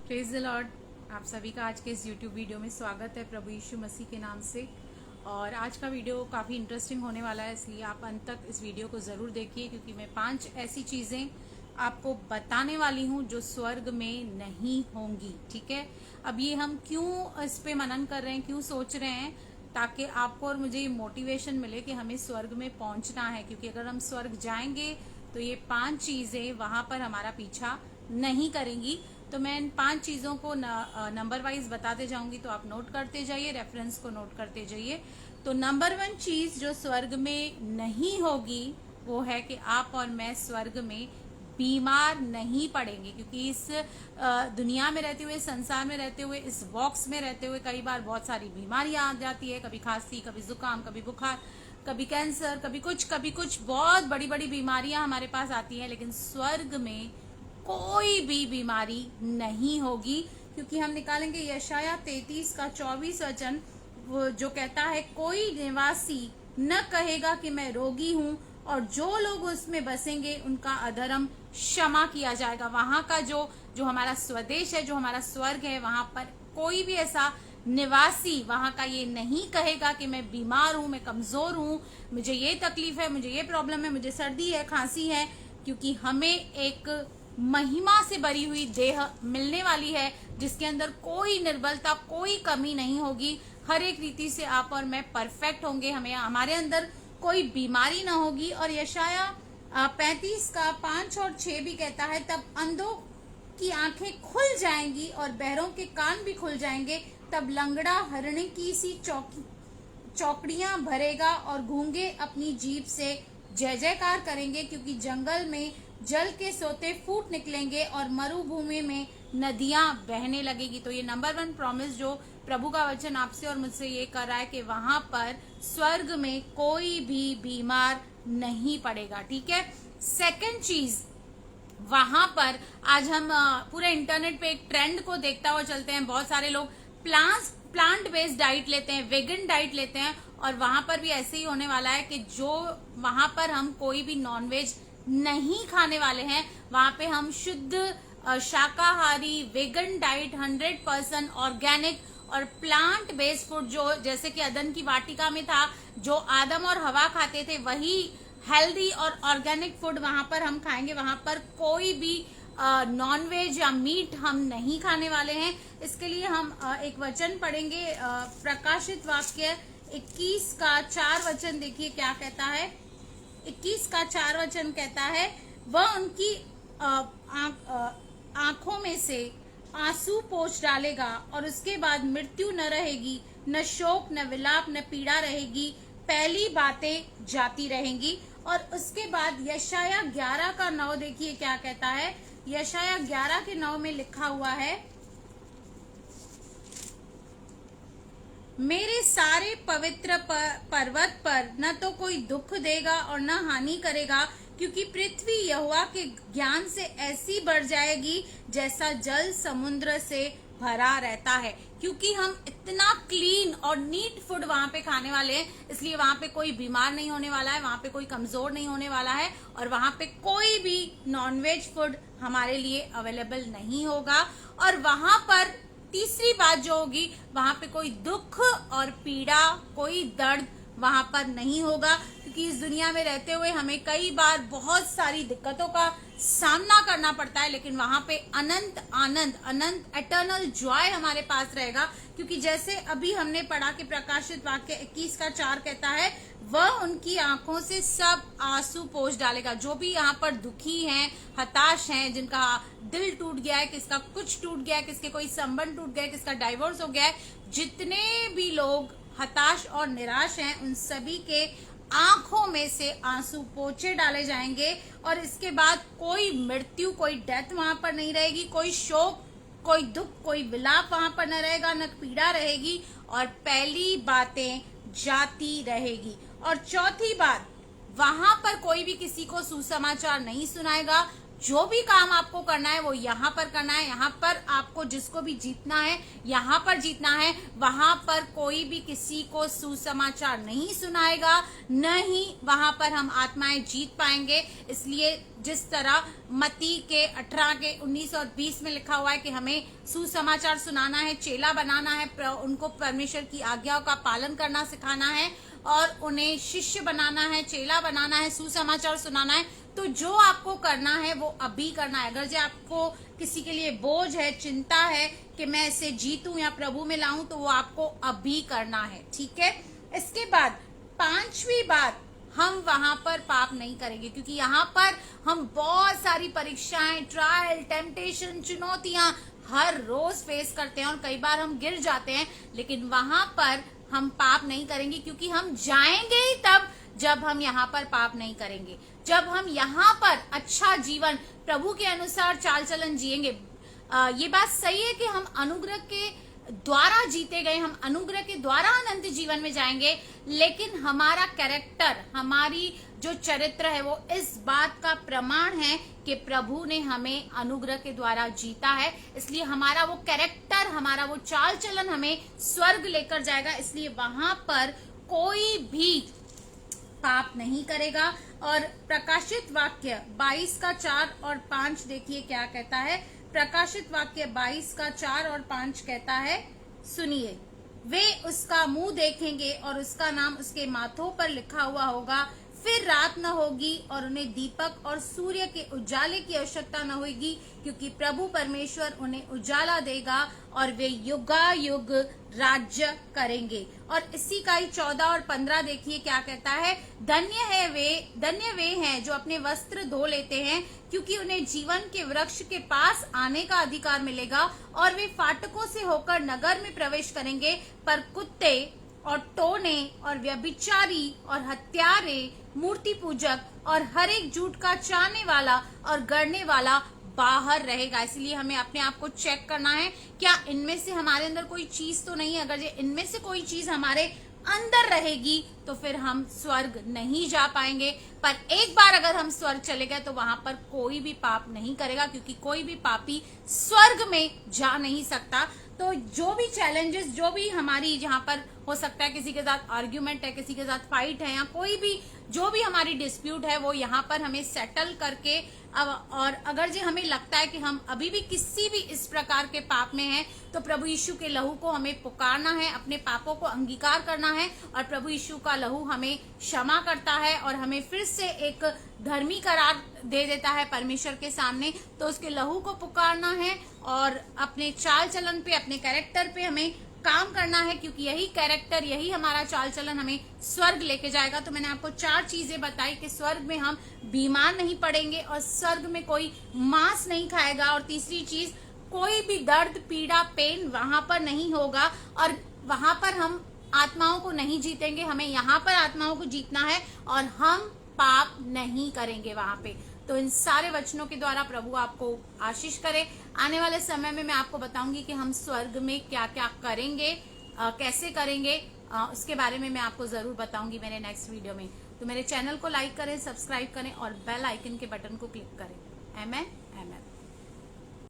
Praise the Lord. आप सभी का आज के इस यूट्यूब वीडियो में स्वागत है प्रभु यीशु मसीह के नाम से। और आज का वीडियो काफ़ी इंटरेस्टिंग होने वाला है, इसलिए आप अंत तक इस वीडियो को ज़रूर देखिए, क्योंकि मैं 5 ऐसी चीज़ें आपको बताने वाली हूँ जो स्वर्ग में नहीं होंगी। ठीक है, अब ये हम क्यों इस पे मनन कर रहे हैं, क्यों सोच रहे हैं, ताकि आपको और मुझे ये मोटिवेशन मिले कि हमें स्वर्ग में पहुंचना है। क्योंकि अगर हम स्वर्ग जाएंगे तो ये 5 चीज़ें वहां पर हमारा पीछा नहीं करेंगी। तो मैं इन 5 चीज़ों को नंबर वाइज बताते जाऊंगी, तो आप नोट करते जाइए, रेफरेंस को नोट करते जाइए। तो नंबर 1 चीज़ जो स्वर्ग में नहीं होगी वो है कि आप और मैं स्वर्ग में बीमार नहीं पड़ेंगे। क्योंकि इस दुनिया में रहते हुए, संसार में रहते हुए, इस बॉक्स में रहते हुए कई बार बहुत सारी बीमारियां आ जाती है। कभी खांसी, कभी जुकाम, कभी बुखार, कभी कैंसर, कभी कुछ बहुत बड़ी बड़ी बीमारियां हमारे पास आती हैं। लेकिन स्वर्ग में कोई भी बीमारी नहीं होगी, क्योंकि हम निकालेंगे यशाया 33 का 24 वचन, वो जो कहता है, कोई निवासी न कहेगा कि मैं रोगी हूँ, और जो लोग उसमें बसेंगे उनका अधर्म क्षमा किया जाएगा। वहां का जो जो हमारा स्वदेश है, जो हमारा स्वर्ग है, वहां पर कोई भी ऐसा निवासी वहां का ये नहीं कहेगा कि मैं बीमार हूं, मैं कमजोर हूं, मुझे ये तकलीफ है, मुझे ये प्रॉब्लम है, मुझे सर्दी है, खांसी है। क्योंकि हमें एक महिमा से भरी हुई देह मिलने वाली है, जिसके अंदर कोई निर्बलता, कोई कमी नहीं होगी। हर एक रीति से आप और मैं परफेक्ट होंगे, हमें हमारे अंदर कोई बीमारी ना होगी। और यशाया 35 का 5 और 6 भी कहता है, तब अंधों की आंखें खुल जाएंगी और बहरों के कान भी खुल जाएंगे। तब लंगड़ा हरिणी की सी चौकड़ियां भरेगा और गूंगे अपनी जीभ से जय जयकार करेंगे। क्योंकि जंगल में जल के सोते फूट निकलेंगे और मरुभूमि में नदियां बहने लगेगी। तो ये नंबर 1 प्रॉमिस जो प्रभु का वचन आपसे और मुझसे ये कर रहा है कि वहां पर स्वर्ग में कोई भी बीमार नहीं पड़ेगा। ठीक है। सेकंड चीज, वहां पर आज हम पूरे इंटरनेट पे एक ट्रेंड को देखता हुआ चलते हैं। बहुत सारे लोग प्लांट बेस्ड डाइट लेते हैं, वेगन डाइट लेते हैं, और वहां पर भी ऐसे ही होने वाला है कि जो वहां पर हम कोई भी नॉनवेज नहीं खाने वाले हैं, वहां पे हम शुद्ध शाकाहारी वेगन डाइट 100% ऑर्गेनिक और प्लांट बेस्ड फूड, जो जैसे कि अदन की वाटिका में था, जो आदम और हवा खाते थे, वही हेल्दी और ऑर्गेनिक फूड वहां पर हम खाएंगे। वहां पर कोई भी नॉन वेज या मीट हम नहीं खाने वाले हैं। इसके लिए हम एक वचन पढ़ेंगे, प्रकाशित वाक्य 21 का 4 वचन। देखिए क्या कहता है। 21 का 4 वचन कहता है, वह उनकी आंखों में से आंसू पोंछ डालेगा, और उसके बाद मृत्यु न रहेगी, न शोक, न विलाप, न पीड़ा रहेगी, पहली बातें जाती रहेंगी। और उसके बाद यशाया 11 का 9 देखिए क्या कहता है। यशाया 11 के 9 में लिखा हुआ है, मेरे सारे पवित्र पर्वत पर न तो कोई दुख देगा और न हानि करेगा, क्योंकि पृथ्वी यहोवा के ज्ञान से ऐसी बढ़ जाएगी जैसा जल समुद्र से भरा रहता है। क्योंकि हम इतना क्लीन और नीट फूड वहां पे खाने वाले हैं, इसलिए वहां पे कोई बीमार नहीं होने वाला है, वहां पे कोई कमजोर नहीं होने वाला है, और वहां पे कोई भी नॉनवेज फूड हमारे लिए अवेलेबल नहीं होगा। और वहां पर तीसरी बात जो होगी, वहां पे कोई दुख और पीड़ा, कोई दर्द वहां पर नहीं होगा। क्योंकि इस दुनिया में रहते हुए हमें कई बार बहुत सारी दिक्कतों का सामना करना पड़ता है, लेकिन वहां पे अनंत आनंद, अनंत एटर्नल जॉय हमारे पास रहेगा। क्योंकि जैसे अभी हमने पढ़ा कि प्रकाशित वाक्य 21 का 4 कहता है, वह उनकी आंखों से सब आंसू पोंछ डालेगा। जो भी यहाँ पर दुखी हैं, हताश हैं, जिनका दिल टूट गया है, किसका कुछ टूट गया है, किसके कोई संबंध टूट गया है, किसका डाइवोर्स हो गया है, जितने भी लोग हताश और निराश हैं, उन सभी के आंखों में से आंसू पोंछे डाले जाएंगे। और इसके बाद कोई मृत्यु, कोई डेथ वहां पर नहीं रहेगी, कोई शोक, कोई दुख, कोई विलाप वहां पर न रहेगा, न पीड़ा रहेगी, और पहली बातें जाती रहेगी। और चौथी बात, वहां पर कोई भी किसी को सुसमाचार नहीं सुनाएगा, जो भी काम आपको करना है वो यहाँ पर करना है। यहाँ पर आपको जिसको भी जीतना है यहाँ पर जीतना है। वहां पर कोई भी किसी को सुसमाचार नहीं सुनाएगा, न ही वहां पर हम आत्माएं जीत पाएंगे। इसलिए जिस तरह मत्ती के 18 के 19 और 20 में लिखा हुआ है कि हमें सुसमाचार सुनाना है, चेला बनाना है, उनको परमेश्वर की आज्ञाओं का पालन करना सिखाना है और उन्हें शिष्य बनाना है, चेला बनाना है, सुसमाचार सुनाना है। तो जो आपको करना है वो अभी करना है। अगर जो आपको किसी के लिए बोझ है, चिंता है कि मैं इसे जीतूं या प्रभु में लाऊं, तो वो आपको अभी करना है, ठीक है। इसके बाद 5वीं बात, हम वहां पर पाप नहीं करेंगे, क्योंकि यहाँ पर हम बहुत सारी परीक्षाएं, ट्रायल, टेम्पटेशन, चुनौतियां हर रोज फेस करते हैं और कई बार हम गिर जाते हैं, लेकिन वहां पर हम पाप नहीं करेंगे, क्योंकि हम जाएंगे ही तब जब हम यहाँ पर पाप नहीं करेंगे, जब हम यहाँ पर अच्छा जीवन प्रभु के अनुसार चाल चलन जिएंगे। ये बात सही है कि हम अनुग्रह के द्वारा जीते गए, हम अनुग्रह के द्वारा अनंत जीवन में जाएंगे, लेकिन हमारा कैरेक्टर, हमारी जो चरित्र है वो इस बात का प्रमाण है कि प्रभु ने हमें अनुग्रह के द्वारा जीता है। इसलिए हमारा वो कैरेक्टर, हमारा वो चाल चलन हमें स्वर्ग लेकर जाएगा। इसलिए वहां पर कोई भी पाप नहीं करेगा। और प्रकाशित वाक्य 22 का 4 और 5 देखिए क्या कहता है। प्रकाशित वाक्य 22 का 4 और 5 कहता है, सुनिए, वे उसका मुंह देखेंगे और उसका नाम उसके माथों पर लिखा हुआ होगा। फिर रात न होगी और उन्हें दीपक और सूर्य के उजाले की आवश्यकता न होगी, क्योंकि प्रभु परमेश्वर उन्हें उजाला देगा और वे युगायुग राज्य करेंगे। और इसी का ही 14 और 15 देखिए क्या कहता है। धन्य वे हैं जो अपने वस्त्र धो लेते हैं, क्योंकि उन्हें जीवन के वृक्ष के पास आने का अधिकार मिलेगा और वे फाटकों से होकर नगर में प्रवेश करेंगे। पर कुत्ते और टोने और व्यभिचारी और हत्यारे, मूर्ति पूजक और हर एक झूठ का चाहने वाला और गढ़ने वाला बाहर रहेगा। इसलिए हमें अपने आप को चेक करना है, क्या इनमें से हमारे अंदर कोई चीज तो नहीं है। अगर ये इनमें से कोई चीज हमारे अंदर रहेगी तो फिर हम स्वर्ग नहीं जा पाएंगे। पर एक बार अगर हम स्वर्ग चले गए तो वहां पर कोई भी पाप नहीं करेगा, क्योंकि कोई भी पापी स्वर्ग में जा नहीं सकता। तो जो भी चैलेंजेस, जो भी हमारी जहां पर हो सकता है किसी के साथ आर्ग्यूमेंट है, किसी के साथ फाइट है, या कोई भी जो भी हमारी डिस्प्यूट है, वो यहाँ पर हमें सेटल करके और अगर जो हमें लगता है कि हम अभी भी किसी भी इस प्रकार के पाप में हैं, तो प्रभु यीशु के लहू को हमें पुकारना है, अपने पापों को अंगीकार करना है और प्रभु यीशु का लहू हमें क्षमा करता है और हमें फिर से एक धर्मी करार दे देता है परमेश्वर के सामने। तो उसके लहू को पुकारना है और अपने चाल चलन पे, अपने कैरेक्टर पे हमें काम करना है, क्योंकि यही कैरेक्टर, यही हमारा चाल चलन हमें स्वर्ग लेके जाएगा। तो मैंने आपको 4 चीजें बताई कि स्वर्ग में हम बीमार नहीं पड़ेंगे और स्वर्ग में कोई मांस नहीं खाएगा, और तीसरी चीज, कोई भी दर्द, पीड़ा, पेन वहां पर नहीं होगा और वहां पर हम आत्माओं को नहीं जीतेंगे। हमें यहाँ पर आत्माओं को जीतना है और हम पाप नहीं करेंगे वहां पे। तो इन सारे वचनों के द्वारा प्रभु आपको आशीष करे। आने वाले समय में मैं आपको बताऊंगी कि हम स्वर्ग में क्या क्या करेंगे, कैसे करेंगे, उसके बारे में मैं आपको जरूर बताऊंगी मेरे नेक्स्ट वीडियो में। तो मेरे चैनल को लाइक करें, सब्सक्राइब करें और बेल आइकन के बटन को क्लिक करें। आमेन, आमेन।